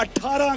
18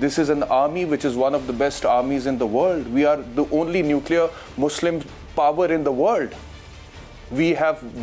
This is an army which is one of the best armies in the world. We are the only nuclear Muslim power in the world. We have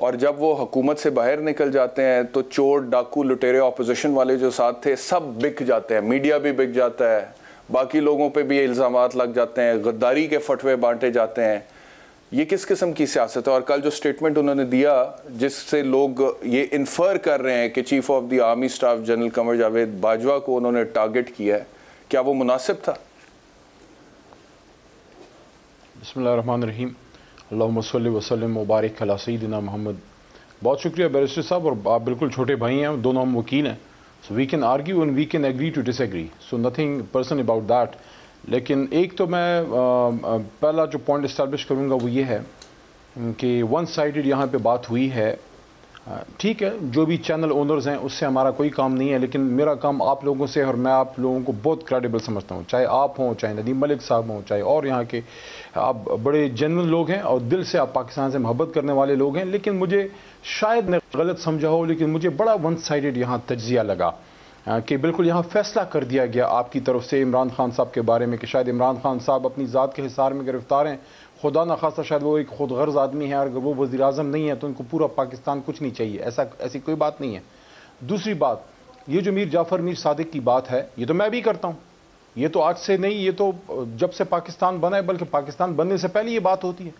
اور جب وہ حکومت سے باہر نکل جاتے ہیں تو چور ڈاکو لٹیرے اپوزیشن والے جو ساتھ تھے سب بک جاتے ہیں، میڈیا بھی بک جاتا ہے، باقی لوگوں پہ بھی الزامات لگ جاتے ہیں، غداری کے فتوے بانٹے جاتے ہیں. یہ کس قسم کی سیاست ہے؟ اور کل جو سٹیٹمنٹ انہوں نے دیا جس سے لوگ یہ انفر کر رہے ہیں کہ chief of the army staff general Qamar Javed Bajwa کو انہوں نے ٹارگٹ کیا ہے، کیا وہ مناسب تھا؟ بسم اللہ الرحمن الرحیم. اللہم صلی وسلم مبارک علی سیدنا محمد. بہت شکریہ بیرسٹر صاحب، اور آپ بالکل چھوٹے بھائی ہیں، دونوں ہم وکیل ہیں. So we can argue and we can agree to disagree, so nothing personal about that. لیکن ایک تو میں پہلا جو پوائنٹ اسٹیبلش کروں گا وہ یہ ہے کہ ون سائیڈڈ یہاں پہ بات ہوئی ہے. ٹھیک ہے، جو بھی چینل اونرز ہیں اس سے ہمارا کوئی کام نہیں ہے، لیکن میرا کام آپ لوگوں سے، اور میں آپ لوگوں کو بہت کریڈیبل سمجھتا ہوں، چاہے آپ ہوں، چاہے ندیم ملک صاحب ہوں، چاہے اور یہاں کے آپ بڑے جنرل لوگ ہیں اور دل سے آپ پاکستان سے محبت کرنے والے لوگ ہیں. لیکن مجھے شاید میں غلط سمجھا ہو، لیکن مجھے بڑا ون سائیڈڈ یہاں تجزیہ لگا کہ بالکل یہاں فیصلہ کر دیا گیا آپ کی طرف سے عمران خان صاحب کے بارے میں کہ شاید عمران خان صاحب اپنی ذات کے حصار میں گرفتار ہیں. خدا نخواستہ شاید وہ ایک خود غرض آدمی ہے، اور اگر وہ وزیر اعظم نہیں ہے تو ان کو پورا پاکستان کچھ نہیں چاہیے. ایسی کوئی بات نہیں ہے. دوسری بات، یہ جو میر جعفر میر صادق کی بات ہے، یہ تو میں بھی کرتا ہوں. یہ تو آج سے نہیں، یہ تو جب سے پاکستان بنا ہے، بلکہ پاکستان بننے سے پہلے یہ بات ہوتی ہے.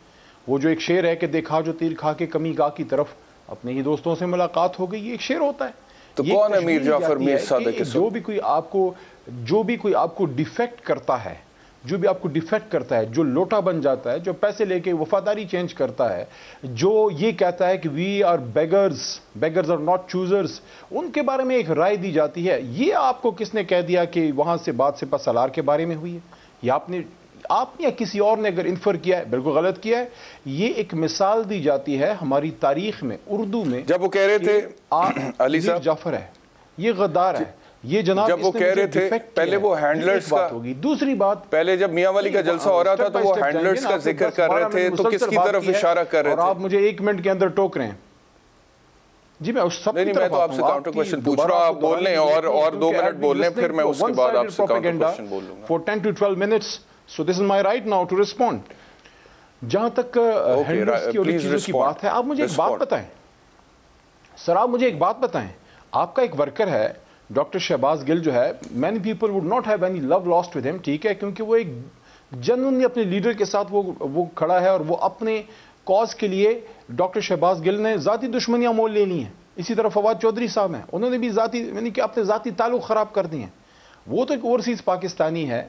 وہ جو ایک شعر ہے کہ دیکھا جو تیر کھا کے کمی گاہ کی طرف اپنے ہی دوستوں سے ملاقات ہو گئی، یہ ایک شعر ہوتا ہے. تو کون ہے میر جعفر میر صادق؟ جو بھی کوئی آپ کو ڈیفیکٹ کرتا ہے، جو بھی آپ کو ڈیفیکٹ کرتا ہے، جو لوٹا بن جاتا ہے، جو پیسے لے کے وفاداری چینج کرتا ہے، جو یہ کہتا ہے کہ we are beggars are not choosers, ان کے بارے میں ایک رائے دی جاتی ہے. یہ آپ کو کس نے کہہ دیا کہ وہاں سے بات سپہ سالار کے بارے میں ہوئی ہے؟ یہ آپ نے یا کسی اور نے اگر انفر کیا ہے، بالکل غلط کیا ہے. یہ ایک مثال دی جاتی ہے ہماری تاریخ میں، اردو میں، جب وہ کہہ رہے تھے علی صاحب جعفر ہے، یہ غدار ہے، یہ جناب جب وہ کہہ رہے تھے پہلے وہ ہینڈلرز کا، دوسری بات پہلے جب میاں والی کا جلسہ ہو رہا تھا تو وہ ہینڈلرز کا ذکر کر رہے تھے، تو کس کی طرف اشارہ کر رہے تھے؟ اور آپ مجھے 1 منٹ کے اندر ٹوک رہے ہیں. جی میں اس سب نہیں، میں تو آپ سے کاؤنٹر کوشچن پوچھ رہا ہوں، آپ بول لیں اور 2 منٹ بول لیں، پھر میں اس کے بعد آپ سے کاؤنٹر کوشچن بول لوں گا. For 10 to 12 minutes. So this is my right now to respond. جہاں تک ہینڈلرز کی اور چیزوں کی بات ہے، آپ مجھے ایک بات بتائیں سر، آپ مجھے ایک بات بتائیں. آپ کا ایک ورکر ہے ڈاکٹر شہباز گل جو ہے، many people would not have any love lost with him، ٹھیک ہے، کیونکہ وہ ایک جنرلی اپنے لیڈر کے ساتھ وہ کھڑا ہے، اور وہ اپنے کاز کے لیے ڈاکٹر شہباز گل نے ذاتی دشمنیاں مول لے لی ہیں. اسی طرح فواد چودھری صاحب ہیں، انہوں نے بھی یعنی کہ اپنے ذاتی تعلق خراب کر دیے ہیں. وہ تو ایک اوورسیز پاکستانی ہے،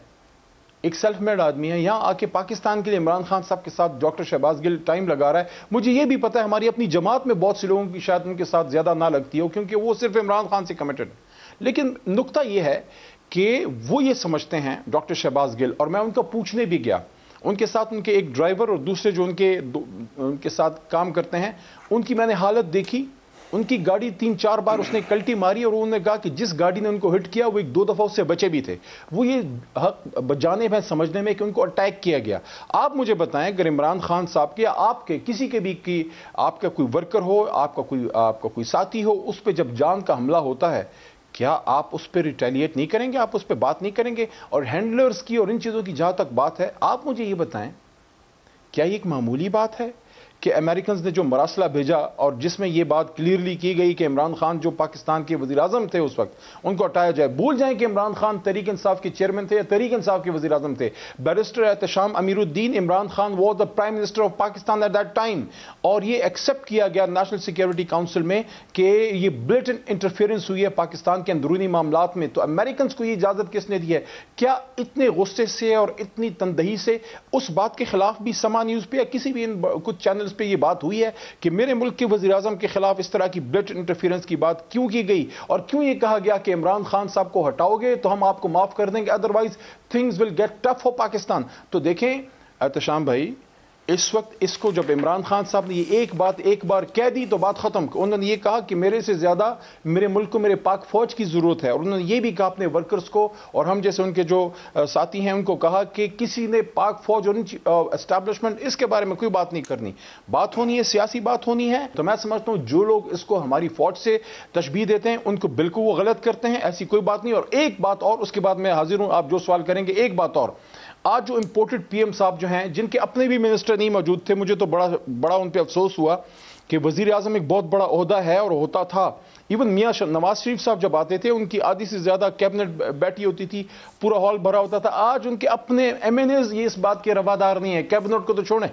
ایک سیلف میڈ آدمی ہے، یہاں آ کے پاکستان کے لیے عمران خان صاحب کے ساتھ ڈاکٹر شہباز گل ٹائم لگا رہا ہے. مجھے یہ بھی پتا ہے ہماری اپنی جماعت میں بہت سے لوگوں کی شاید ان کے ساتھ زیادہ نہ لگتی ہو، کیونکہ وہ صرف عمران خان سے کمیٹڈ. لیکن نقطہ یہ ہے کہ وہ یہ سمجھتے ہیں ڈاکٹر شہباز گل، اور میں ان کا پوچھنے بھی گیا، ان کے ساتھ ان کے ایک ڈرائیور اور دوسرے جو ان کے ساتھ کام کرتے ہیں، ان کی میں نے حالت دیکھی. ان کی گاڑی 3-4 بار اس نے کلٹی ماری، اور انہوں نے کہا کہ جس گاڑی نے ان کو ہٹ کیا وہ 1-2 دفعہ اس سے بچے بھی تھے. وہ یہ حق بجانے میں سمجھنے میں کہ ان کو اٹیک کیا گیا. آپ مجھے بتائیں، اگر عمران خان صاحب کے یا آپ کے کسی کے بھی کی آپ کا کوئی ورکر ہو، آپ کا کوئی ساتھی ہو، اس پہ جب جان کا حملہ ہوتا ہے، کیا آپ اس پہ ریٹیلیٹ نہیں کریں گے؟ آپ اس پہ بات نہیں کریں گے؟ اور ہینڈلرز کی اور ان چیزوں کی جہاں تک بات ہے، آپ مجھے یہ بتائیں، کیا یہ ایک معمولی بات ہے کہ امریکنز نے جو مراسلہ بھیجا اور جس میں یہ بات کلیئرلی کی گئی کہ عمران خان جو پاکستان کے وزیر اعظم تھے اس وقت، ان کو ہٹایا جائے؟ بھول جائیں کہ عمران خان تحریک انصاف کے چیئرمین تھے یا تحریک انصاف کے وزیر اعظم تھے. Barrister Ehtesham Amir uddin, Imran Khan was the prime minister of Pakistan at that time, اور یہ ایکسیپٹ کیا گیا نیشنل سیکیورٹی کاؤنسل میں کہ یہ بلیٹنٹ انٹرفیئرنس ہوئی ہے پاکستان کے اندرونی معاملات میں. تو امریکنز کو یہ اجازت کس نے دی ہے؟ کیا اتنے غصے سے اور اتنی تندہی سے اس بات کے خلاف بھی سما نیوز پہ یا کسی بھی کچھ چینلز پہ یہ بات ہوئی ہے کہ میرے ملک کے وزیر اعظم کے خلاف اس طرح کی بلیٹنٹ انٹرفیئرنس کی بات کیوں کی گئی، اور کیوں یہ کہا گیا کہ عمران خان صاحب کو ہٹاؤ گے تو ہم آپ کو معاف کر دیں گے، otherwise things will get tough for Pakistan? تو دیکھیں احتشام بھائی، اس وقت اس کو جب عمران خان صاحب نے یہ ایک بار کہہ دی تو بات ختم. انہوں نے یہ کہا کہ میرے سے زیادہ میرے ملک کو میرے پاک فوج کی ضرورت ہے، اور انہوں نے یہ بھی کہا اپنے ورکرز کو اور ہم جیسے ان کے جو ساتھی ہیں ان کو کہا کہ کسی نے پاک فوج اور اسٹیبلشمنٹ اس کے بارے میں کوئی بات نہیں کرنی. بات ہونی ہے، سیاسی بات ہونی ہے. تو میں سمجھتا ہوں جو لوگ اس کو ہماری فوج سے تشبیہ دیتے ہیں ان کو بالکل وہ غلط کرتے ہیں، ایسی کوئی بات نہیں. اور ایک بات اور، اس کے بعد میں حاضر ہوں آپ جو سوال کریں گے. ایک بات اور، آج جو امپورٹڈ پی ایم صاحب جو ہیں جن کے اپنے بھی منسٹر نہیں موجود تھے، مجھے تو بڑا ان پہ افسوس ہوا کہ وزیر اعظم ایک بہت بڑا عہدہ ہے اور ہوتا تھا. ایون میاں نواز شریف صاحب جب آتے تھے ان کی آدھی سے زیادہ کیبنٹ بیٹھی ہوتی تھی, پورا ہال بھرا ہوتا تھا. آج ان کے اپنے ایم این ایز یہ اس بات کے روادار نہیں ہیں, کیبنٹ کو تو چھوڑیں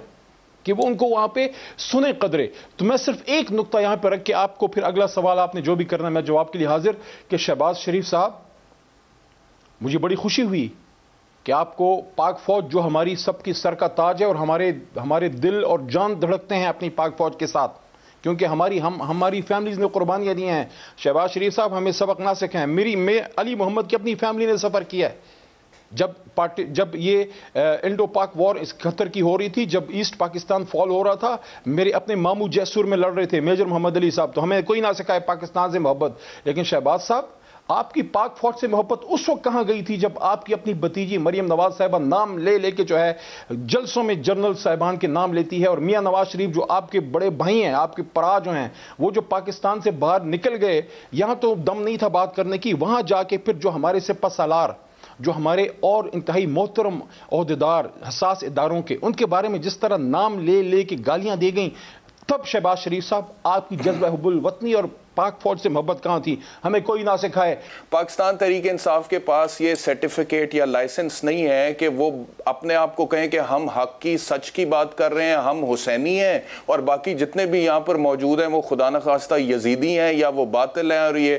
کہ وہ ان کو وہاں پہ سنیں قدرے. تو میں صرف ایک نقطہ یہاں پہ رکھ کے آپ کو پھر اگلا سوال آپ نے جو بھی کرنا ہے میں جواب کے لیے حاضر, کہ شہباز شریف صاحب مجھے بڑی خوشی ہوئی کہ آپ کو پاک فوج جو ہماری سب کی سر کا تاج ہے اور ہمارے دل اور جان دھڑکتے ہیں اپنی پاک فوج کے ساتھ, کیونکہ ہماری فیملیز نے قربانیاں دی ہیں. شہباز شریف صاحب ہمیں سبق نہ سکھائیں. میں علی محمد کی اپنی فیملی نے سفر کیا ہے جب یہ انڈو پاک وار اس قطر کی ہو رہی تھی, جب ایسٹ پاکستان فال ہو رہا تھا, میرے اپنے ماموں جیسور میں لڑ رہے تھے میجر محمد علی صاحب. تو ہمیں کوئی نہ سکھائے پاکستان سے محبت. لیکن شہباز صاحب آپ کی پاک فوج سے محبت اس وقت کہاں گئی تھی جب آپ کی اپنی بھتیجی مریم نواز صاحبہ نام لے کے جو ہے جلسوں میں جنرل صاحبان کے نام لیتی ہے, اور میاں نواز شریف جو آپ کے بڑے بھائی ہیں, آپ کے پرا جو ہیں, وہ جو پاکستان سے باہر نکل گئے, یہاں تو دم نہیں تھا بات کرنے کی, وہاں جا کے پھر جو ہمارے سپہ سالار جو ہمارے اور انتہائی محترم عہدیدار حساس اداروں کے, ان کے بارے میں جس طرح نام لے کے گالیاں دی گئیں, تب شہباز شریف صاحب آپ کی جذبہ حب الوطنی اور پاک فوج سے محبت کہاں تھی, ہمیں کوئی نہ سکھائے. پاکستان تحریک انصاف کے پاس یہ سرٹیفکیٹ یا لائسنس نہیں ہے کہ وہ اپنے آپ کو کہیں کہ ہم حق کی سچ کی بات کر رہے ہیں, ہم حسینی ہیں, اور باقی جتنے بھی یہاں پر موجود ہیں وہ خدا نخواستہ یزیدی ہیں یا وہ باطل ہیں, اور یہ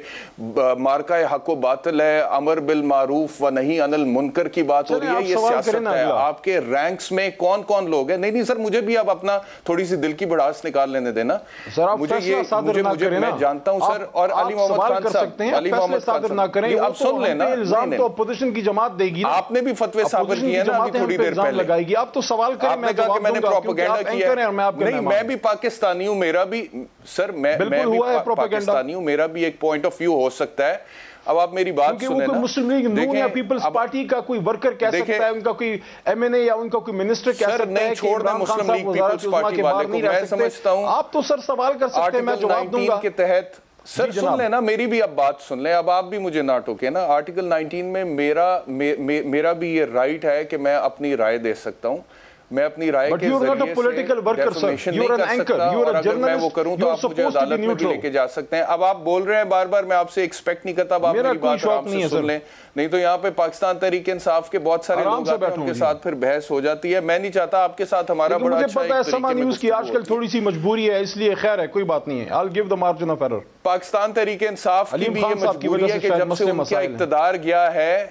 مارکہ حق و باطل ہے, امر بالمعروف و نہی عن المنکر کی بات ہو رہی ہے, یہ سیاست ہے. آپ کے رینکس میں کون کون لوگ ہیں؟ نہیں سر, مجھے بھی آپ اپنا تھوڑی سی دل کی بڑاس نکال لینے دینا. مجھے میں جانتا ہوں سر, اور علی محمد خان صاحب علی محمد صادر نہ کریں, آپ سن لینا, الزام تو اپوزیشن کی جماعت دے گی. آپ نے بھی فتوے صادر کیے ہیں نا ابھی تھوڑی دیر پہلے, لگائے گی. آپ تو سوال کریں, میں کہا کہ میں نے پروپیگنڈا کیا. نہیں, میں بھی پاکستانی ہوں, میرا بھی سر میں بھی پاکستانی ہوں, میرا بھی ایک پوائنٹ آف ویو ہو سکتا ہے. اب آپ میری بات سنیں نا, مسلم لیگ نون یا پیپلز پارٹی کا کوئی ورکر کہہ سکتا ہے, ان کا کوئی ایم این اے یا ان کا کوئی منسٹر کہہ سکتا ہے چھوڑ دیں مسلم لیگ پیپلز پارٹی والے کو, میں سمجھتا ہوں آپ تو سر سوال کر سکتے ہیں, میں جواب دوں گا کے تحت. سر سن لیں نا, میری بھی اب بات سن لیں, اب آپ بھی مجھے نہ ٹوکیں نا. آرٹیکل 19 میں میرا بھی یہ رائٹ ہے کہ میں اپنی رائے دے سکتا ہوں, میں اپنی رائے کے ذریعے سے ڈیفیمیشن نہیں کر سکتا, اور اگر میں وہ کروں تو آپ مجھے عدالت میں بھی لے کے جا سکتے ہیں. اب آپ بول رہے ہیں بار بار, میں آپ سے ایکسپیکٹ نہیں کرتا, اب آپ میری بات آرام سے سن لیں, نہیں تو یہاں پہ پاکستان تحریک انصاف کے بہت سارے لوگ آتے ہیں, ان کے ساتھ پھر بحث ہو جاتی ہے. میں نہیں چاہتا آپ کے ساتھ ہمارا بڑا اچھا ایک طریقے سما نیوز کی آج کل تھوڑی سی مجبوری ہے, اس لیے خیر ہے, کوئی بات نہیں ہے. I'll give the margin of error. Pakistan Tehreek Insaf کی بھی یہ مجبوری ہے کہ جب سے ان کا اقتدار گیا ہے,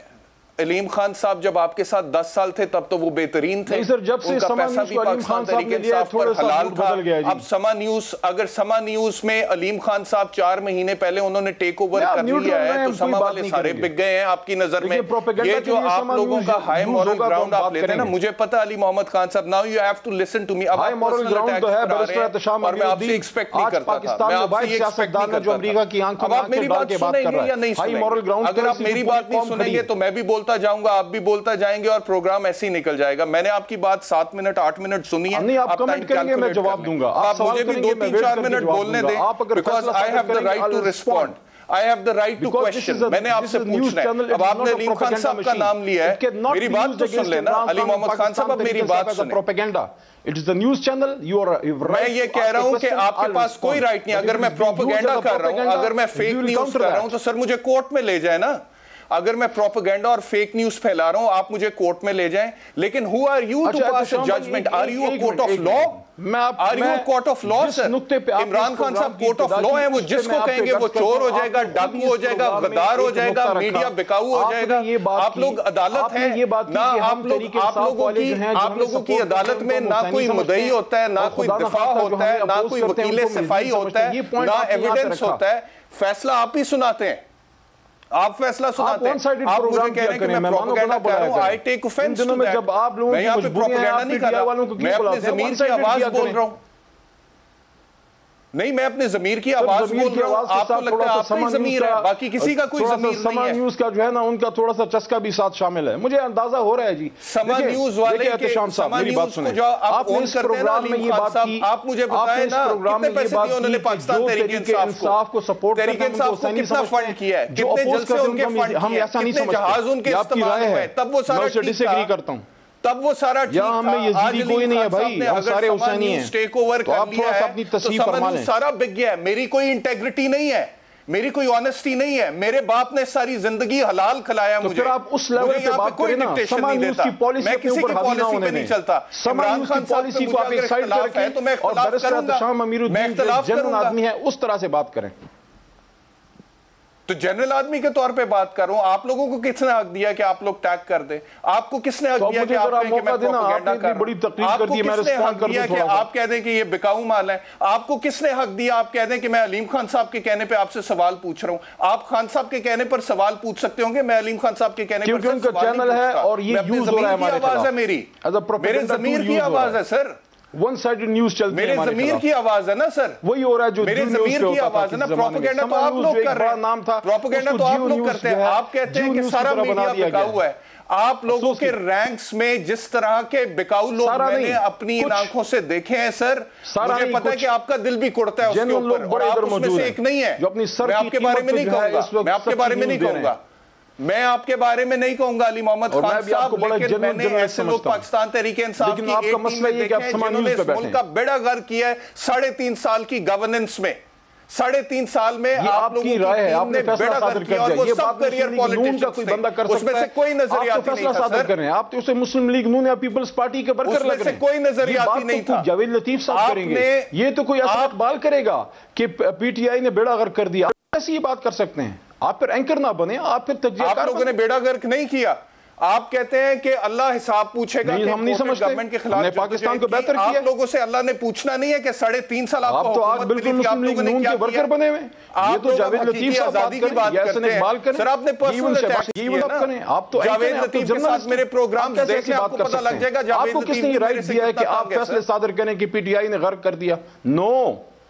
علیم خان صاحب جب آپ کے ساتھ 10 سال تھے تب تو وہ بہترین تھے, ان کا پیسہ بھی پاکستان تحریک انصاف پر حلال تھا. اب سما نیوز, اگر سما نیوز میں علیم خان صاحب 4 مہینے پہلے انہوں نے ٹیک اوور کر لیا ہے تو سما والے سارے بک گئے ہیں آپ کی نظر میں. یہ جو آپ لوگوں کا ہائی مورل گراؤنڈ آپ لیتے ہیں نا, مجھے پتا علی Muhammad Khan sahab, now you have to listen to me. اب آپ پرسنل اٹیک پر آ رہے ہیں اور میں آپ سے ایکسپیکٹ نہیں کرتا تھا, میں آپ سے یہ ایکسپیکٹ نہیں کرتا تھا. اب آپ میری بات سنیں گے یا نہیں سنیں گے؟ اگر آپ میری بات نہیں سنیں گے تو میں بھی بولتا جاؤں گا, آپ بھی بولتا جائیں گے, اور پروگرام ایسے ہی نکل جائے گا. میں نے آپ کی بات 7 منٹ 8 منٹ سنی ہے, آپ کمنٹ کریں گے, میں جواب دوں گا. آپ مجھے بھی 2-3-4 منٹ بولنے دیں, because I have the right to respond. I have the right to question. میں نے آپ سے پوچھنا ہے. اب آپ نے علیم خان صاحب کا نام لیا ہے, میری بات تو سن لینا. علی محمد خان صاحب اب میری بات سنیں. It is the news channel. میں یہ کہہ رہا ہوں کہ آپ کے پاس کوئی رائٹ نہیں. اگر میں پروپیگنڈا کر رہا ہوں, اگر میں فیک نیوز کر رہا ہوں تو سر مجھے کورٹ میں لے جائیں نا. اگر میں پروپیگنڈا اور فیک نیوز پھیلا رہا ہوں, آپ مجھے کورٹ میں لے جائیں. لیکن who are you to pass a judgment? Are you a court of law? Are you a court of law, sir? Imran Khan صاحب court of law ہیں, وہ جس کو کہیں گے وہ چور ہو جائے گا, ڈاکو ہو جائے گا, غدار ہو جائے گا, میڈیا بکاؤ ہو جائے گا. آپ لوگ عدالت ہیں نہ, آپ لوگوں کی عدالت میں نہ کوئی مدعی ہوتا ہے, نہ کوئی دفاع ہوتا ہے, نہ کوئی وکیل صفائی ہوتا ہے, نہ ایویڈنس ہوتا ہے. فیصلہ آپ ہی سناتے ہیں, آپ فیصلہ سناتے ہیں. آپ مجھے کہہ رہے ہیں کہ میں پروپیگنڈا کر رہا ہوں. I take offense to that. میں یہاں پہ پروپیگنڈا نہیں کر رہا, میں اپنے ضمیر کی آواز بول رہا ہوں. نہیں, میں اپنے ضمیر کی آواز بول رہا ہوں. آپ کو لگتا ہے آپ کا ضمیر ہے, باقی کسی کا کوئی ضمیر نہیں ہے. سما نیوز کا جو ہے نا, ان کا تھوڑا سا چسکا بھی ساتھ شامل ہے, مجھے اندازہ ہو رہا ہے جی. سما نیوز والے کے, سما نیوز کو جو آپ اون کرتے ہیں نا علیم خان صاحب, آپ مجھے بتائیں نا کتنے پیسے دیے انہوں نے پاکستان تحریک انصاف کو, تحریک انصاف کو کتنا فنڈ کیا ہے, کتنے جلسے ان کے فنڈ کیے, کتنے جہاز ان کے استعمال ہوئے, تب وہ سارا ٹھیک تھا. تب وہ سارا ٹھیک تھا. ہم میں یزیدی کوئی نہیں ہے بھائی, ہم سارے حسینی ہیں. ٹیک اوور کر لیا ہے تو سمن نیوز سارا بک گیا ہے. میری کوئی انٹیگریٹی نہیں ہے, میری کوئی آنیسٹی نہیں ہے. میرے باپ نے ساری زندگی حلال کھلایا مجھے. تو پھر آپ اس لیول پہ بات کریں نا, سمن نیوز کی پالیسی اپنے اوپر حاوی نہ ہونے دیں. سمن نیوز کی پالیسی کو آپ ایک سائڈ پہ رکھیں اور بیرسٹر احتشام امیر الدین جو جنرل آدمی ہے اس طرح سے بات کریں. تو جنرل آدمی کے طور پہ بات کر رہا ہوں. آپ لوگوں کو کس نے حق دیا کہ آپ لوگ ٹیگ کر دیں؟ آپ کو کس نے حق دیا کہ آپ کہیں کہ میں پروپیگنڈا کر رہا ہوں؟ آپ کو کس نے حق دیا کہ آپ کہہ دیں کہ یہ بکاؤ مال ہے؟ آپ کو کس نے حق دیا آپ کہہ دیں کہ میں علیم خان صاحب کے کہنے پہ آپ سے سوال پوچھ رہا ہوں؟ آپ خان صاحب کے کہنے پر سوال پوچھ سکتے ہوں گے, میں علیم خان صاحب کے کہنے پر سوال نہیں پوچھتا. میرے ضمیر کی آواز ہے سر, ون سائیڈڈ نیوز چلتی ہے, میرے ضمیر کی آواز ہے نا سر, وہی ہو رہا ہے جو میرے ضمیر کی آواز ہے نا. پروپیگنڈا تو آپ لوگ کر رہے ہیں, پروپیگنڈا تو آپ لوگ کرتے ہیں. آپ کہتے ہیں کہ سارا میڈیا بکاؤ ہے. آپ لوگوں کے رینکس میں جس طرح کے بکاؤ لوگ میں نے اپنی ان آنکھوں سے دیکھے ہیں سر, مجھے پتا ہے کہ آپ کا دل بھی کڑتا ہے اس کے اوپر, اور آپ اس میں سے ایک نہیں ہے. میں آپ کے بارے میں نہیں کہوں گا, میں آپ کے بارے میں نہیں کہوں گا, میں آپ کے بارے میں نہیں کہوں گا علی محمد خان صاحب, لیکن میں نے ایسے لوگ پاکستان تحریک انصاف کی ایک ٹیم میں دیکھے ہیں جنہوں نے اس ملک کا بیڑا غرق کیا ہے 3.5 سال کی گورننس میں. 3.5 سال میں آپ لوگوں کی ٹیم نے بیڑا غرق کیا, اور وہ سب کریئر پولیٹیشنز تھے. اس میں سے کوئی نظریاتی نہیں تھا سر. آپ تو اسے مسلم لیگ نون یا پیپلز پارٹی کے ورکر لگ رہے ہیں. اس میں سے کوئی نظریاتی نہیں تھا. جاوید لطیف صاحب کریں گے, یہ تو کوئی اسد اقبال کرے گا کہ پی ٹی آئی نے بیڑا غرق کر دیا. ایسی یہ بات کر سکتے ہیں آپ؟ پھر اینکر نہ بنے, آپ پھر تجزیہ کار. آپ لوگوں نے بیڑا غرق نہیں کیا. آپ کہتے ہیں کہ اللہ حساب پوچھے گا کہ ہم نہیں سمجھتے گورنمنٹ کے خلاف پاکستان کو بہتر کیا. آپ لوگوں سے اللہ نے پوچھنا نہیں ہے کہ 3.5 سال آپ کو تو آج بالکل مسلم لیگ نون کے ورکر بنے ہوئے. یہ تو جاوید لطیف صاحب آزادی کی بات کرتے ہیں سر. آپ نے پرسنل اٹیک کیا نا, آپ تو جاوید لطیف کے ساتھ میرے پروگرام دیکھیں, آپ کو پتہ لگ جائے گا آپ کو کس نے رائٹ دیا ہے کہ آپ فیصلے صادر کریں کہ پی ٹی آئی نے غرق کر دیا؟ نو,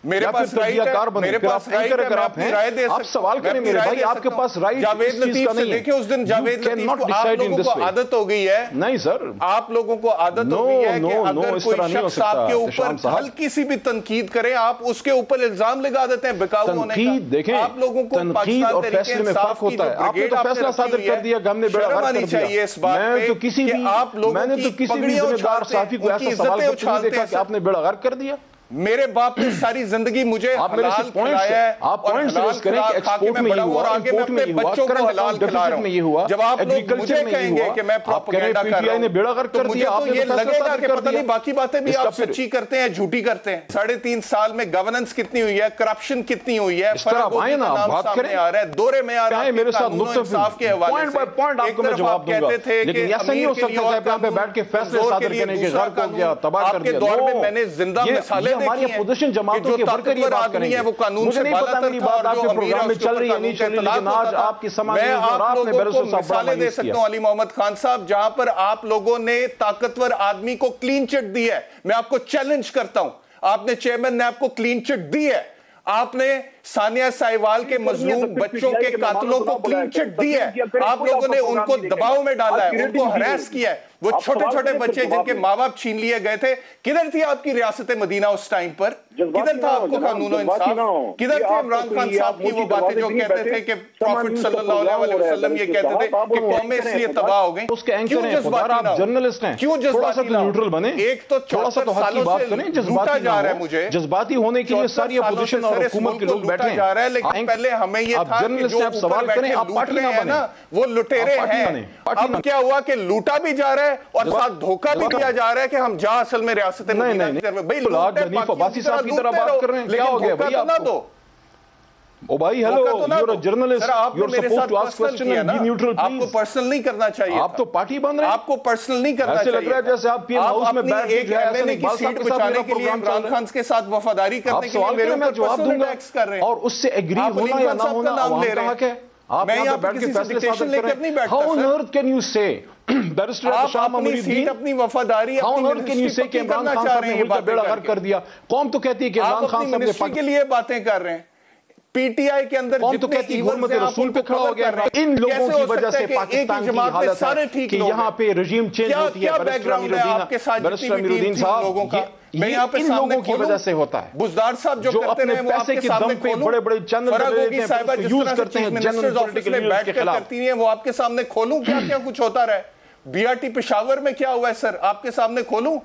میرے پاس رائٹ ہے, میرے پاس رائٹ ہے, میں اپنی رائے دے سکتا ہوں. آپ سوال کریں میرے بھائی, آپ کے پاس رائٹ جاوید لطیف سے دیکھیں اس دن جاوید لطیف کو آپ لوگوں کو عادت ہو گئی ہے. نہیں سر, آپ لوگوں کو عادت ہو گئی ہے کہ اگر کوئی شخص آپ کے اوپر ہلکی سی بھی تنقید کرے آپ اس کے اوپر الزام لگا دیتے ہیں بکاؤ ہونے کا. دیکھیں آپ لوگوں کو تنقید اور فیصلے میں فرق ہوتا ہے. آپ نے تو فیصلہ صادر کر دیا کہ ہم نے بیڑا غرق کر دیا. میں تو کسی بھی ذمہ دار صحافی کو ایسا سوال کرتے نہیں دیکھا کہ آپ نے بیڑا غرق کر دیا. میرے باپ نے ساری زندگی مجھے حلال کھلایا ہے, آپ پوائنٹ ریز کریں کہ ایکسپورٹ میں یہ ہوا, امپورٹ میں یہ ہوا, کرنٹ اکاؤنٹ میں یہ ہوا, جب آپ لوگ مجھے کہیں گے کہ میں پروپیگنڈا کر رہا ہوں تو مجھے تو یہ لگے گا کہ پتہ نہیں باقی باتیں بھی آپ سچی کرتے ہیں جھوٹی کرتے ہیں. 3.5 سال میں گورننس کتنی ہوئی ہے, کرپشن کتنی ہوئی ہے, فرغوتی کا نام سامنے آ رہا ہے, دورے میں آ رہا ہے قانون و انصاف کے حوالے سے. ایک طرف آپ کہتے تھے کہ امیر کے لیے اور قانون زور کے لیے دوسرا قانون, آپ کے دور میں میں نے زندہ مثالیں دیکھی ہیں جماعتوں کے ورکر یہ بات کریں گے. مجھے نہیں پتا میری بات آپ کے پروگرام میں چل رہی ہے نہیں چل رہی, لیکن آج آپ کی سماج میں اور آپ نے بیرسٹر صاحب بڑا مثالیں دے سکتا ہوں علی محمد خان صاحب, جہاں پر آپ لوگوں نے طاقتور آدمی کو کلین چٹ دی ہے. میں آپ کو چیلنج کرتا ہوں, آپ نے چیئرمین نے آپ کو کلین چٹ دی ہے. آپ نے ثانیہ ساہیوال کے مظلوم بچوں کے قاتلوں کو کلین چٹ دی ہے. آپ لوگوں نے ان کو دباؤ میں ڈالا ہے, ان کو ہراس کیا ہے. وہ چھوٹے چھوٹے بچے جن کے ماں باپ چھین لیے گئے تھے, کدھر تھی آپ کی ریاست مدینہ اس ٹائم پر؟ کدھر تھا آپ کو قانون و انصاف؟ کدھر تھے عمران خان صاحب کی وہ باتیں جو کہتے تھے کہ پروفٹ صلی اللہ علیہ وسلم یہ کہتے تھے کہ قومیں اس لیے تباہ ہو گئیں؟ کیوں جذباتی نہ ہو؟ کیوں جذباتی نہ ہو؟ ایک تو 74 سالوں سے لوٹا جا رہا ہے مجھے, جذباتی ہونے کے لیے ساری اپوزیشن اور حکومت کے لوگ بیٹھے جا رہا ہے, لیکن پہلے ہمیں یہ تھا کہ جو اوپر بیٹھے لوٹ رہے ہیں نا وہ لٹیرے ہیں. اب کیا ہوا کہ لوٹا بھی جا رہا ہے اور ساتھ دھوکہ بھی دیا جا رہا ہے کہ ہم جا اصل میں ریاست مدینہ کی طرف. بھئی لوٹے پاکی صاحب کی طرح بات کر رہے ہیں, لیکن دھوکہ تو نہ دو. او بھائی hello, you're a journalist, you're supposed to ask questions and be neutral please. آپ کو پرسنل نہیں کرنا چاہیے. آپ تو پارٹی بن رہے ہیں, آپ کو پرسنل نہیں کرنا چاہیے. ایسے لگ رہا ہے جیسے آپ پی ایم ہاؤس میں بیٹھ ایک ایم این اے کی سیٹ بچانے کے لیے عمران خان کے ساتھ وفاداری کرنے کے لیے میرے اوپر پرسنل اٹیکس کر رہے ہیں, اور اس سے ایگری ہونا یا نہ ہونا عوام کا حق ہے. آپ یہاں پہ بیٹھ کے فیصلے صادر کر رہے ہیں. How on earth can you say barrister Ehtesham Amir Uddin, اپنی وفاداری How on earth can you say کہ عمران خان صاحب نے ملک کا بیڑا غرق کر دیا؟ قوم تو کہتی ہے کہ عمران خان صاحب نے منسٹری کے لیے باتیں کر رہے ہیں. پی ٹی آئی کے اندر جتنے حکومت رسول پہ کھڑا ہو گیا, ان لوگوں کی وجہ سے پاکستان کی حالت ہے کہ یہاں پہ رجیم چینج ہوتی ہے. بیرسٹر امیر الدین صاحب, ان لوگوں کی وجہ سے ہوتا ہے. بزدار صاحب جو اپنے پیسے کے دم پہ بڑے بڑے چینل یوز کرتے ہیں جنرل پولیٹیکل نیوز کے خلاف, وہ آپ کے سامنے کھولوں کیا کیا کچھ ہوتا رہے. BRT پشاور میں کیا ہوا ہے سر آپ کے سامنے کھولوں؟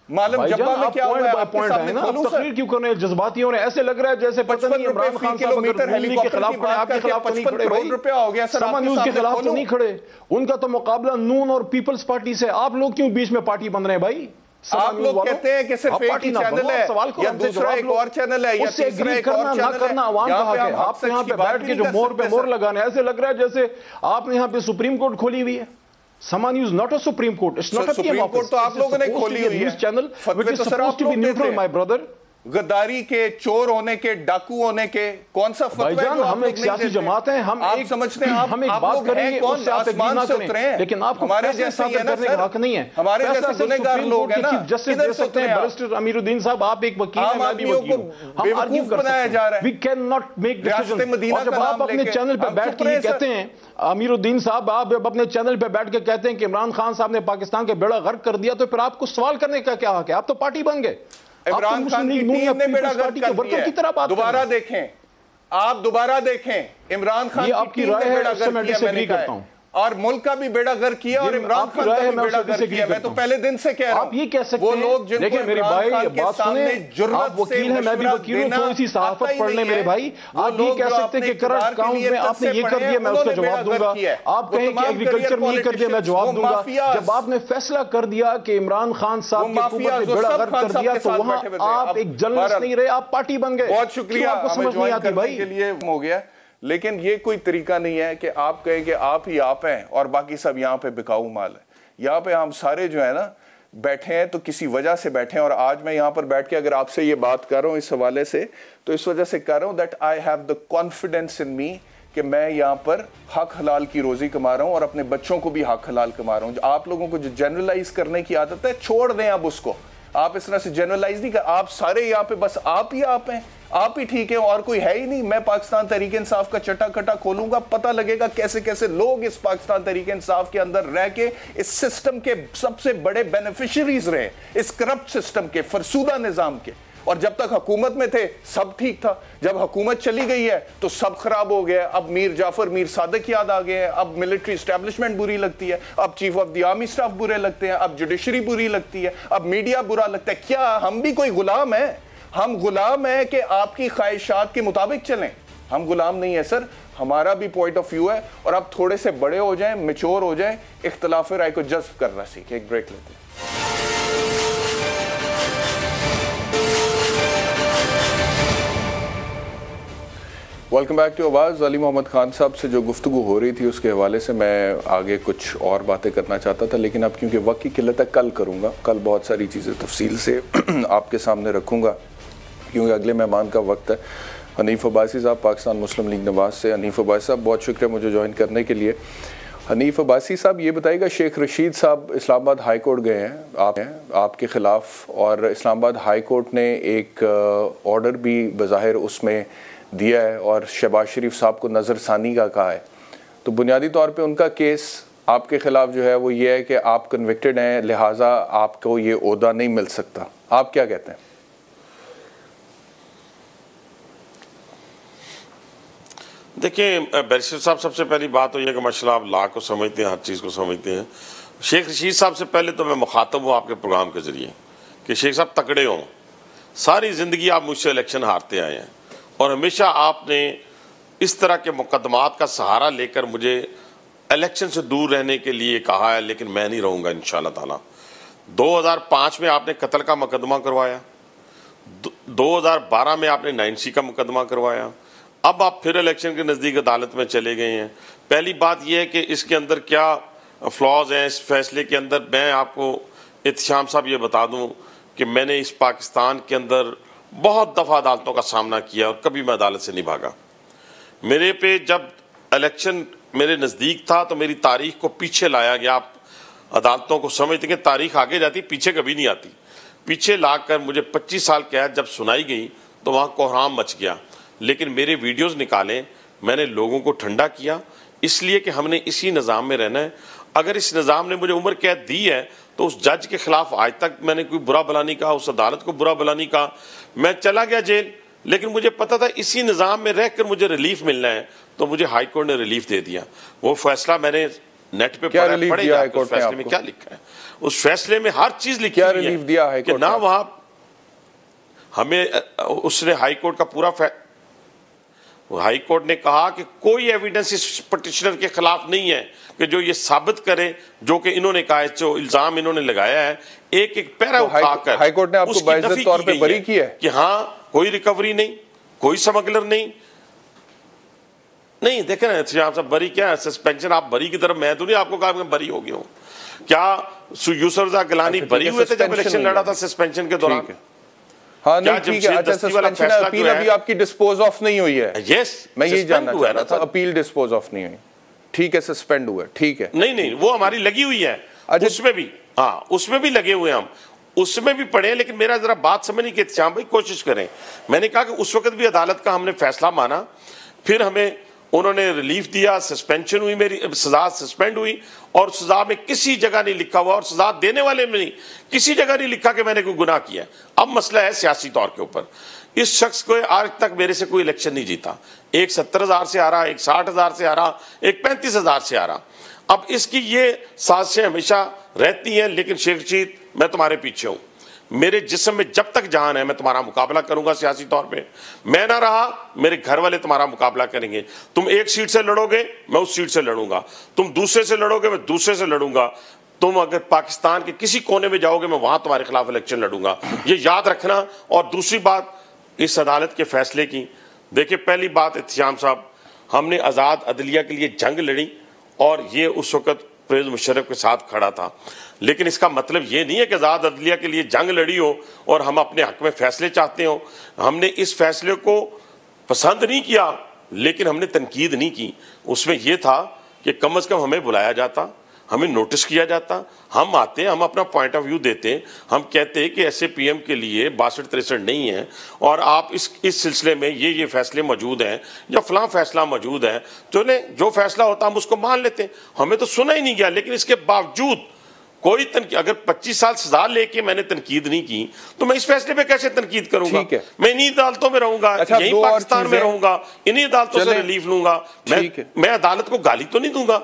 معلم جبہ میں کیا ہوا ہے آپ کے سامنے کھولوں سر؟ تقریر کیوں کرنے جذباتی ہو رہے ہیں؟ ایسے لگ رہا ہے جیسے پتہ نہیں عمران خان صاحب اگر دلی کے خلاف کھڑے آپ کے خلاف تو نہیں کھڑے بھائی، سما نیوز کے خلاف تو نہیں کھڑے، ان کا تو مقابلہ نون اور پیپلز پارٹی سے، آپ لوگ کیوں بیچ میں پارٹی بن رہے ہیں بھائی؟ آپ لوگ کہتے ہیں کہ صرف ایک ہی چینل ہے یا دوسرا ایک اور چینل ہے یا تیسرا ایک اور چینل ہے، نہ کرنا عوام کا حق ہے۔ آپ یہاں پہ بیٹھ کے جو مور پہ مور لگانے، ایسے لگ رہا ہے جیسے آپ نے یہاں پہ سپریم کورٹ کھولی ہوئی ہے۔ سما news not a Supreme Court, it's not a PM office, تو آپ لوگوں نے کھولی ہوئی ہے، news channel which is supposed to be neutral, my brother۔ غداری کے، چور ہونے کے، ڈاکو ہونے کے، کون سا فتوہ ہے جو ہم ایک سیاسی جماعت ہیں، ہم آپ سمجھتے ہیں ہم ایک بات کریں گے اس سے آپ اگری نہ کریں، لیکن آپ کو فیصلے صادر کرنے کا حق نہیں ہے۔ ہمارے جیسے گنہگار لوگ ہیں نا، جسٹس دے سکتے ہیں بیرسٹر امیر الدین صاحب، آپ ایک وکیل ہیں، میں بھی وکیل ہوں، ہم آرگیو کر سکتے ہیں۔ We cannot make decisions۔ اور جب آپ اپنے چینل پہ بیٹھ کے یہ کہتے ہیں، امیر الدین صاحب آپ اپنے چینل پہ بیٹھ کے کہتے ہیں کہ عمران خان صاحب نے پاکستان کے بیڑا غرق کر دیا، تو پھر آپ کو سوال کرنے کا کیا حق ہے؟ آپ تو پارٹی بن گئے، عمران خان کی ٹیم نے بیڑا غرق کر دیا ہے۔ دوبارہ دیکھیں، آپ دوبارہ دیکھیں، عمران خان کی ٹیم نے بیڑا غرق کیا، میں نے کہا ہے، اور ملک کا بھی بیڑا غرق کیا اور عمران خان کا بھی بیڑا غرق کیا۔ میں تو پہلے دن سے کہہ رہا ہوں، آپ یہ کہہ سکتے ہیں، لوگ جن کو عمران خان کے سامنے جرأت سے مشورہ دینا تھوڑی سی صحافت پڑھ لیں میرے بھائی، آپ یہ کہہ سکتے ہیں کہ کرنٹ کاؤنٹ میں آپ نے یہ کر دیا، میں اس کا جواب دوں گا۔ آپ کہیں کہ ایگریکلچر میں یہ کر دیا، میں جواب دوں گا۔ جب آپ نے فیصلہ کر دیا کہ عمران خان صاحب کی حکومت نے بیڑا غرق کر دیا، تو وہاں آپ ایک جرنلسٹ نہیں رہے، آپ پارٹی بن گئے۔ بہت شکریہ، ہمیں جوائن کرنے کے لیے ہو گیا، لیکن یہ کوئی طریقہ نہیں ہے کہ آپ کہیں کہ آپ ہی آپ ہیں اور باقی سب یہاں پہ بکاؤ مال ہے۔ یہاں پہ ہم سارے جو ہیں نا بیٹھے ہیں تو کسی وجہ سے بیٹھے ہیں، اور آج میں یہاں پر بیٹھ کے اگر آپ سے یہ بات کر رہا ہوں اس حوالے سے، تو اس وجہ سے کر رہا ہوں that I have the confidence in me کہ میں یہاں پر حق حلال کی روزی کما رہا ہوں اور اپنے بچوں کو بھی حق حلال کما رہا ہوں۔ آپ لوگوں کو جو جنرلائز کرنے کی عادت ہے، چھوڑ دیں اب اس کو۔ آپ اس طرح سے جنرلائز نہیں کر، آپ سارے یہاں پہ بس آپ ہی آپ ہیں، آپ ہی ٹھیک ہیں اور کوئی ہے ہی نہیں۔ میں پاکستان تحریک انصاف کا چٹا کٹا کھولوں گا، پتہ لگے گا کیسے کیسے لوگ اس پاکستان تحریک انصاف کے اندر رہ کے اس سسٹم کے سب سے بڑے بینیفیشریز رہے، اس کرپٹ سسٹم کے، فرسودہ نظام کے۔ اور جب تک حکومت میں تھے سب ٹھیک تھا، جب حکومت چلی گئی ہے تو سب خراب ہو گیا۔ اب میر جعفر، میر صادق یاد آ گئے ہیں، اب ملٹری اسٹیبلشمنٹ بری لگتی ہے، اب chief of the army staff برے لگتے ہیں، اب جوڈیشری بری لگتی ہے، اب میڈیا برا لگتا ہے۔ کیا ہم بھی کوئی غلام ہیں؟ ہم غلام ہیں کہ آپ کی خواہشات کے مطابق چلیں؟ ہم غلام نہیں ہیں سر، ہمارا بھی پوائنٹ آف ویو ہے، اور اب تھوڑے سے بڑے ہو جائیں، میچور ہو جائیں، اختلاف رائے کو جذب کرنا سیکھیں۔ ایک بریک لیتے ہیں۔ ویلکم بیک ٹو آواز۔ علی محمد خان صاحب سے جو گفتگو ہو رہی تھی اس کے حوالے سے میں آگے کچھ اور باتیں کرنا چاہتا تھا، لیکن اب کیونکہ وقت کی قلت ہے کل کروں گا، کل بہت ساری چیزیں تفصیل سے آپ کے سامنے رکھوں گا، کیونکہ اگلے مہمان کا وقت ہے۔ حنیف عباسی صاحب پاکستان مسلم لیگ نواز سے۔ حنیف عباسی صاحب بہت شکریہ مجھے جوائن کرنے کے لیے۔ حنیف عباسی صاحب یہ بتائیے گا، شیخ رشید صاحب اسلام آباد ہائی کورٹ گئے ہیں آپ کے خلاف، اور اسلام آباد ہائی کورٹ نے ایک آرڈر بھی بظاہر اس میں دیا ہے اور شہباز شریف صاحب کو نظر ثانی کا کہا ہے، تو بنیادی طور پہ ان کا کیس آپ کے خلاف جو ہے وہ یہ ہے کہ آپ کنوکٹڈ ہیں، لہٰذا آپ کو یہ عہدہ نہیں مل سکتا۔ آپ کیا کہتے ہیں؟ دیکھیں بیرسٹر صاحب، سب سے پہلی بات تو یہ کہ ماشاءاللہ آپ لا کو سمجھتے ہیں، ہر چیز کو سمجھتے ہیں۔ شیخ رشید صاحب سے پہلے تو میں مخاطب ہوں آپ کے پروگرام کے ذریعے کہ شیخ صاحب تکڑے ہوں۔ ساری زندگی آپ مجھ سے الیکشن ہارتے آئے ہیں اور ہمیشہ آپ نے اس طرح کے مقدمات کا سہارا لے کر مجھے الیکشن سے دور رہنے کے لیے کہا ہے، لیکن میں نہیں رہوں گا انشاءاللہ تعالیٰ۔ 2005 میں آپ نے قتل کا مقدمہ کروایا، 2012 میں آپ نے 9C کا مقدمہ کروایا، اب آپ پھر الیکشن کے نزدیک عدالت میں چلے گئے ہیں۔ پہلی بات یہ ہے کہ اس کے اندر کیا فلاز ہیں اس فیصلے کے اندر۔ میں آپ کو احتشام صاحب یہ بتا دوں کہ میں نے اس پاکستان کے اندر بہت دفعہ عدالتوں کا سامنا کیا اور کبھی میں عدالت سے نہیں بھاگا۔ میرے پہ جب الیکشن میرے نزدیک تھا تو میری تاریخ کو پیچھے لایا گیا۔ آپ عدالتوں کو سمجھتے کہ تاریخ آگے جاتی، پیچھے کبھی نہیں آتی۔ پیچھے لا کر مجھے 25 سال قید جب سنائی گئی تو وہاں کوہرام مچ گیا، لیکن میرے ویڈیوز نکالے، میں نے لوگوں کو ٹھنڈا کیا، اس لیے کہ ہم نے اسی نظام میں رہنا ہے۔ اگر اس نظام نے مجھے عمر قید دی ہے تو اس جج کے خلاف آج تک میں نے کوئی برا بھلا نہیں کہا، اس عدالت کو برا بھلا نہیں کہا۔ میں چلا گیا جیل، لیکن مجھے پتہ تھا اسی نظام میں رہ کر مجھے ریلیف ملنا ہے، تو مجھے ہائی کورٹ نے ریلیف دے دیا۔ وہ فیصلہ میں نے نیٹ پہ پڑھے گا اس فیصلے میں کیا لکھا ہے. اس فیصلے میں ہر چیز لکھی ہوئی ہے کہ نہ وہاں ہمیں اس نے ہائی کورٹ کا پورا ہائی کورٹ نے کہا کہ کوئی ایویڈنس اس پٹیشنر کے خلاف نہیں ہے کہ جو یہ ثابت کرے جو کہ انہوں نے کہا ہے, جو الزام انہوں نے لگایا ہے, ایک ایک پیرا اٹھا کر ہائی کورٹ نے آپ کو باعزت طور پہ بری کی ہے کہ ہاں کوئی ریکوری نہیں, کوئی سمگلر نہیں. نہیں دیکھیں نا صاحب بری کیا ہے, سسپینشن. آپ بری کی طرف, میں تو نہیں آپ کو کہا میں بری ہو گیا ہوں. کیا یوسف رضا گیلانی بری ہوئے تھے جب الیکشن لڑا تھا سسپینشن کے دوران؟ ہاں نہیں ٹھیک ہے. اچھا سسپینشن اپیل ابھی آپ کی ڈسپوز آف نہیں ہوئی ہے. یس میں یہی جاننا چاہ رہا تھا, اپیل ڈسپوز آف نہیں ہوئی. ٹھیک ہے سسپینڈ ہوا ہے, ٹھیک ہے. نہیں وہ ہماری لگی ہوئی ہے اس میں بھی, ہاں اس میں بھی لگے ہوئے ہم, اس میں بھی پڑھے. لیکن میرا ذرا بات سمجھنے کی احتشام بھائی کوشش کریں. میں نے کہا کہ اس وقت بھی عدالت کا ہم نے فیصلہ مانا, پھر ہمیں انہوں نے ریلیف دیا, سسپینشن ہوئی, میری سزا سسپینڈ ہوئی, اور سزا میں کسی جگہ نہیں لکھا ہوا, اور سزا دینے والے میں نہیں کسی جگہ نہیں لکھا کہ میں نے کوئی گناہ کیا. اب مسئلہ ہے سیاسی طور کے اوپر. اس شخص کو آج تک میرے سے کوئی الیکشن نہیں جیتا. ایک 70,000 سے آ رہا, ایک 60,000 سے آ رہا, ایک 35,000 سے آ رہا. اب اس کی یہ سازشیں ہمیشہ رہتی ہیں. لیکن شیخ رشید میں تمہارے پیچھے ہوں, میرے جسم میں جب تک جان ہے میں تمہارا مقابلہ کروں گا سیاسی طور پہ. میں نہ رہا میرے گھر والے تمہارا مقابلہ کریں گے. تم ایک سیٹ سے لڑو گے میں اس سیٹ سے لڑوں گا, تم دوسرے سے لڑو گے میں دوسرے سے لڑوں گا, تم اگر پاکستان کے کسی کونے میں جاؤ گے میں وہاں تمہارے خلاف الیکشن لڑوں گا. یہ یاد رکھنا. اور دوسری بات اس عدالت کے فیصلے کی, دیکھیں پہلی بات احتشام صاحب, ہم نے آزاد عدلیہ کے لیے جنگ لڑی اور یہ اس وقت پرویز مشرف کے ساتھ کھڑا تھا. لیکن اس کا مطلب یہ نہیں ہے کہ آزاد عدلیہ کے لیے جنگ لڑی ہو اور ہم اپنے حق میں فیصلے چاہتے ہوں. ہم نے اس فیصلے کو پسند نہیں کیا لیکن ہم نے تنقید نہیں کی. اس میں یہ تھا کہ کم از کم ہمیں بلایا جاتا, ہمیں نوٹس کیا جاتا, ہم آتے, ہم اپنا پوائنٹ آف ویو دیتے, ہم کہتے کہ ایسے پی ایم کے لیے 62-63 نہیں ہے اور آپ اس سلسلے میں یہ فیصلے موجود ہیں یا فلاں فیصلہ موجود ہے, چلیں جو فیصلہ ہوتا ہم اس کو مان لیتے. ہمیں تو سنا ہی نہیں گیا. لیکن اس کے باوجود کوئی تنقید, اگر 25 سال سزا لے کے میں نے تنقید نہیں کی تو میں اس فیصلے پہ کیسے تنقید کروں گا؟ میں انہی عدالتوں میں رہوں گا, یہی پاکستان میں رہوں گا, انہی عدالتوں سے ریلیف لوں گا. میں عدالت کو گالی تو نہیں دوں گا.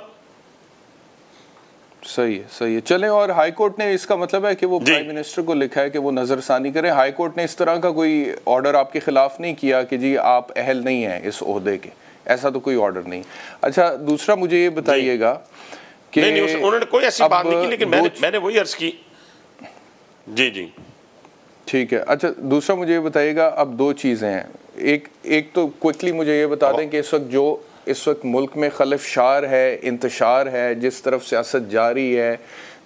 صحیح ہے. چلیں, اور ہائی کورٹ نے اس کا مطلب ہے کہ وہ پرائم منسٹر کو لکھا ہے کہ وہ نظر ثانی کرے. ہائی کورٹ نے اس طرح کا کوئی آرڈر آپ کے خلاف نہیں کیا کہ جی آپ اہل نہیں ہیں اس عہدے کے, ایسا تو کوئی آرڈر نہیں. اچھا دوسرا مجھے یہ بتائیے گا کہ انہوں نے کوئی ایسی بات نہیں کی, لیکن میں نے وہی عرض کی. جی ٹھیک ہے. اچھا دوسرا مجھے یہ بتائیے گا, اب دو چیزیں ہیں. ایک تو کوئکلی مجھے یہ بتا دیں کہ اس وقت ملک میں خلفشار ہے, انتشار ہے, جس طرف سیاست جاری ہے,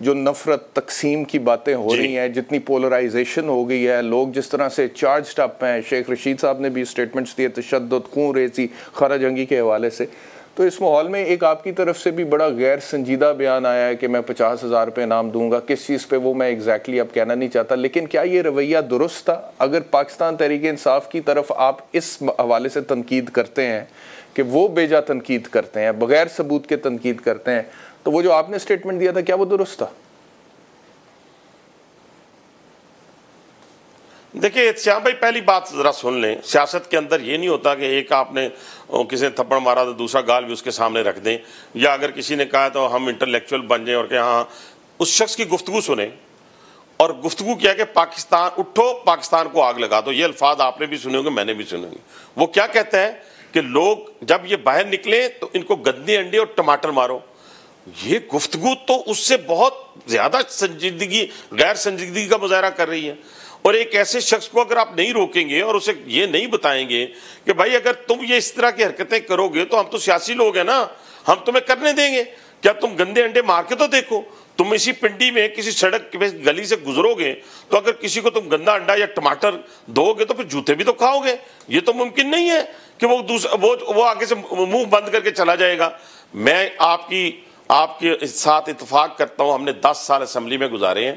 جو نفرت تقسیم کی باتیں ہو رہی ہیں, جتنی پولرائزیشن ہو گئی ہے, لوگ جس طرح سے چارجڈ اپ ہیں. شیخ رشید صاحب نے بھی سٹیٹمنٹس دیے تشدد, خون ریزی, خرہ جنگی کے حوالے سے. تو اس ماحول میں ایک آپ کی طرف سے بھی بڑا غیر سنجیدہ بیان آیا ہے کہ میں 50,000 روپے انعام دوں گا. کس چیز پہ وہ میں ایگزیکٹلی اب کہنا نہیں چاہتا, لیکن کیا یہ رویہ درست تھا؟ اگر پاکستان تحریک انصاف کی طرف آپ اس حوالے سے تنقید کرتے ہیں کہ وہ بے جا تنقید کرتے ہیں, بغیر ثبوت کے تنقید کرتے ہیں, تو وہ جو آپ نے سٹیٹمنٹ دیا تھا کیا وہ درست تھا؟ دیکھیں احتشام بھائی, پہلی بات ذرا سن لیں, سیاست کے اندر یہ نہیں ہوتا کہ ایک آپ نے کسی نے تھپڑ مارا تو دوسرا گال بھی اس کے سامنے رکھ دیں, یا اگر کسی نے کہا تو ہم انٹلیکچوئل بن جائیں اور کہ ہاں اس شخص کی گفتگو سنیں. اور گفتگو کیا کہ پاکستان اٹھو, پاکستان کو آگ لگا دو. یہ الفاظ آپ نے بھی سنے ہوں گے, میں نے بھی سنے ہوں گے. وہ کیا کہتے ہیں کہ لوگ جب یہ باہر نکلیں تو ان کو گندے انڈے اور ٹماٹر مارو. یہ گفتگو تو اس سے بہت زیادہ سنجیدگی, غیر سنجیدگی کا مظاہرہ کر رہی ہے. اور ایک ایسے شخص کو اگر آپ نہیں روکیں گے اور اسے یہ نہیں بتائیں گے کہ بھائی اگر تم یہ اس طرح کی حرکتیں کرو گے تو ہم تو سیاسی لوگ ہیں نا, ہم تمہیں کرنے دیں گے کیا؟ تم گندے انڈے مار کے تو دیکھو. تم اسی پنڈی میں کسی سڑک گلی سے گزرو گے تو اگر کسی کو تم گندا انڈا یا ٹماٹر دو گے تو پھر جوتے بھی تو کھاؤ گے. یہ تو ممکن نہیں ہے کہ وہ آگے سے منہ بند کر کے چلا جائے گا. میں آپ کے ساتھ اتفاق کرتا ہوں, ہم نے 10 سال اسمبلی میں گزارے ہیں,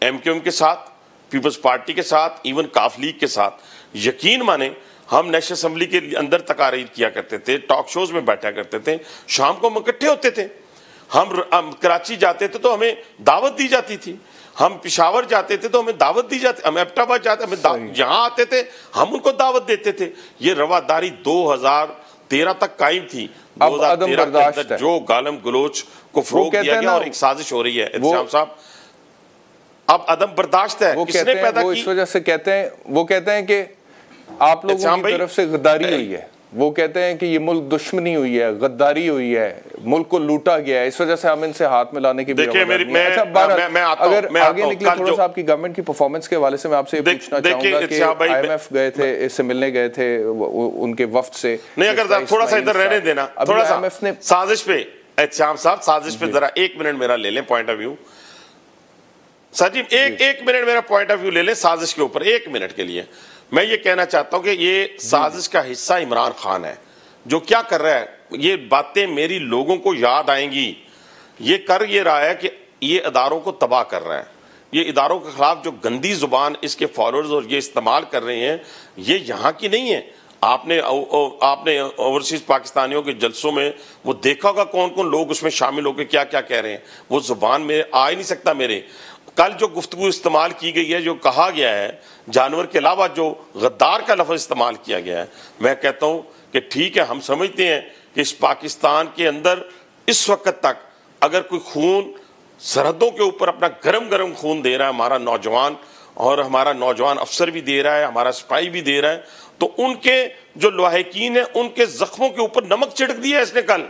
MQM کے ساتھ, پیپلز پارٹی کے ساتھ, ایون کاف لیگ کے ساتھ. یقین مانیں ہم نیشنل اسمبلی کے اندر تقاریر کیا کرتے تھے, ٹاک شوز میں بیٹھا کرتے تھے, شام کو ہم اکٹھے ہوتے تھے. ہم کراچی جاتے تھے تو ہمیں دعوت دی جاتی تھی, ہم پشاور جاتے تھے تو ہمیں دعوت دی جاتی, ہم ایبٹ آباد جاتے ہمیں یہاں آتے تھے, ہم ان کو دعوت دیتے تھے. یہ رواداری 2013 تک قائم تھی. 2013 کے اندر جو گالم گلوچ کو فروغ دیا گیا اور ایک سازش ہو رہی ہے احتشام صاحب, اب عدم برداشت ہے. کس نے پیدا کی؟ اس وجہ سے وہ کہتے ہیں کہ آپ لوگوں کی طرف سے غداری ہوئی ہے. وہ کہتے ہیں کہ یہ ملک دشمنی ہوئی ہے, غداری ہوئی ہے, ملک کو لوٹا گیا ہے, اس وجہ سے ہم ان سے ہاتھ ملانے کی بھی اگر آگے نکلی تھوڑا سا آپ کی گورنمنٹ کی پرفارمنس کے حوالے سے میں آپ سے یہ پوچھنا چاہوں گا کہ آئی ایم ایف گئے تھے, اس سے ملنے گئے تھے ان کے وفد سے. نہیں, اگر تھوڑا سا ادھر رہنے دینا, تھوڑا سا سازش پہ احتشام صاحب, سازش پہ ذرا 1 منٹ میرا لے لیں پوائنٹ آف ویو. سر جی 1 منٹ میرا پوائنٹ آف ویو لے لیں سازش کے اوپر 1 منٹ کے لیے. میں یہ کہنا چاہتا ہوں کہ یہ سازش کا حصہ عمران خان ہے جو کیا کر رہا ہے. یہ باتیں میری لوگوں کو یاد آئیں گی. یہ کر یہ رہا ہے کہ یہ اداروں کو تباہ کر رہا ہے. یہ اداروں کے خلاف جو گندی زبان اس کے فالوورز اور یہ استعمال کر رہے ہیں, یہ یہاں کی نہیں ہے. آپ نے اوورسیز پاکستانیوں کے جلسوں میں وہ دیکھا ہوگا کون کون لوگ اس میں شامل ہو کے کیا کیا کہہ رہے ہیں. وہ زبان میں آ ہی نہیں سکتا میرے. کل جو گفتگو استعمال کی گئی ہے, جو کہا گیا ہے جانور کے علاوہ جو غدار کا لفظ استعمال کیا گیا ہے, میں کہتا ہوں کہ ٹھیک ہے, ہم سمجھتے ہیں کہ اس پاکستان کے اندر اس وقت تک اگر کوئی خون سرحدوں کے اوپر اپنا گرم گرم خون دے رہا ہے ہمارا نوجوان, اور ہمارا نوجوان افسر بھی دے رہا ہے, ہمارا سپاہی بھی دے رہا ہے, تو ان کے جو لاحقین ہیں ان کے زخموں کے اوپر نمک چھڑک دیا ہے اس نے کل.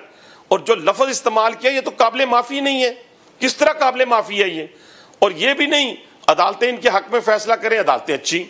اور جو لفظ استعمال کیا یہ تو قابل معافی نہیں ہے. کس طرح قابل معافی ہے یہ؟ اور یہ بھی نہیں عدالتیں ان کے حق میں فیصلہ کریں, عدالتیں اچھی,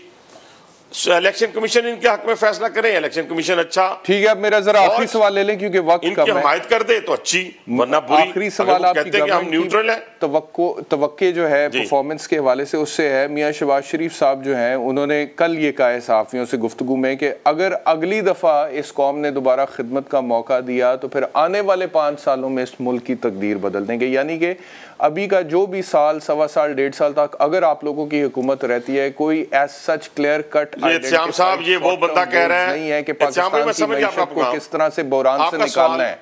الیکشن کمیشن ان کے حق میں فیصلہ کریں, الیکشن کمیشن اچھا. ٹھیک ہے, اب میرا ذرا آخری سوال لے لیں کیونکہ وقت کم ہے. ان کی حمایت کر دے تو اچھی, ورنہ بری. آخری سوال آپ کی نیوٹرل ہے. توقع جو ہے پرفارمنس کے حوالے سے اس سے ہے, میاں شہباز شریف صاحب جو ہیں انہوں نے کل یہ کہا ہے صحافیوں سے گفتگو میں کہ اگر اگلی دفعہ اس قوم نے دوبارہ خدمت کا موقع دیا تو پھر آنے والے 5 سالوں میں اس ملک کی تقدیر بدل دیں گے. یعنی کہ ابھی کا جو بھی سال, 1.25 سال, 1.5 سال تک اگر آپ لوگوں کی حکومت رہتی ہے, کوئی as such clear cut Ehtisham sahab یہ وہ بندہ کہہ رہا ہے نہیں ہے کہ پاکستان کی معیشت کو کس طرح سے بحران سے نکالنا ہے.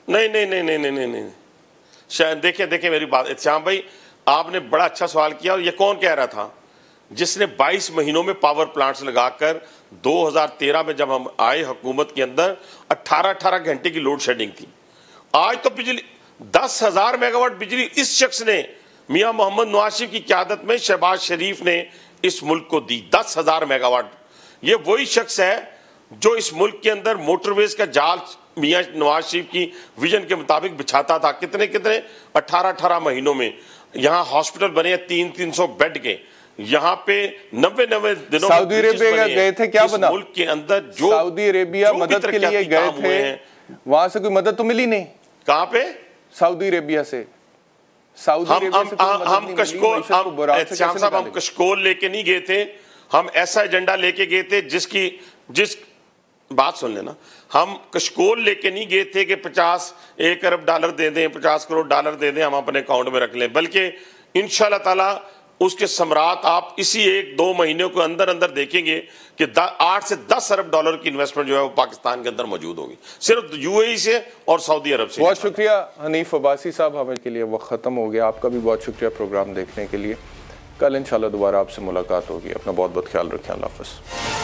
نہیں دیکھیں میری بات احتشام بھائی, آپ نے بڑا اچھا سوال کیا. اور یہ کون کہہ رہا تھا جس نے 22 مہینوں میں پاور پلانٹس لگا کر 2013 میں جب ہم آئے حکومت کے اندر 18 گھنٹے کی لوڈ شیڈنگ تھی. آج تو بجلی 10,000 میگا واٹ بجلی اس شخص نے, میاں محمد نواز شریف کی قیادت میں شہباز شریف نے اس ملک کو دی. 10,000 میگا واٹ. یہ وہی شخص ہے جو اس ملک کے اندر موٹر ویز کا جال میاں نواز شریف کی ویژن کے مطابق بچھاتا تھا. کتنے 18 مہینوں میں. یہاں ہاسپٹل بنے 300 بیڈ کے. یہاں پہ 90 دنوں سعودی عربیہ گئے تھے, کیا بنا ملک کے اندر جو سعودی عربیہ مدد کے لیے گئے تھے, وہاں سے کوئی مدد تو ملی نہیں. کہاں پہ؟ سعودی عربیہ سے. ہم کشکول لے کے نہیں گئے تھے, ہم ایسا ایجنڈا لے کے گئے تھے جس بات سن لینا, ہم کشکول لے کے نہیں گئے تھے کہ 1 ارب ڈالر دے دیں, 50 کروڑ ڈالر دے دیں, ہم اپنے اکاؤنٹ میں رکھ لیں. بلکہ انشاءاللہ تعالی اس کے ثمرات آپ اسی 1-2 مہینوں کے اندر دیکھیں گے کہ 8 سے 10 ارب ڈالر کی انویسٹمنٹ جو ہے وہ پاکستان کے اندر موجود ہوگی, صرف یو اے ای سے اور سعودی عرب سے. بہت شکریہ حنیف عباسی صاحب, ہمیں کے لیے وقت ختم ہو گیا. آپ کا بھی بہت شکریہ پروگرام دیکھنے کے لیے. کل انشاءاللہ دوبارہ آپ سے ملاقات ہوگی. اپنا بہت خیال رکھیں. اللہ حافظ.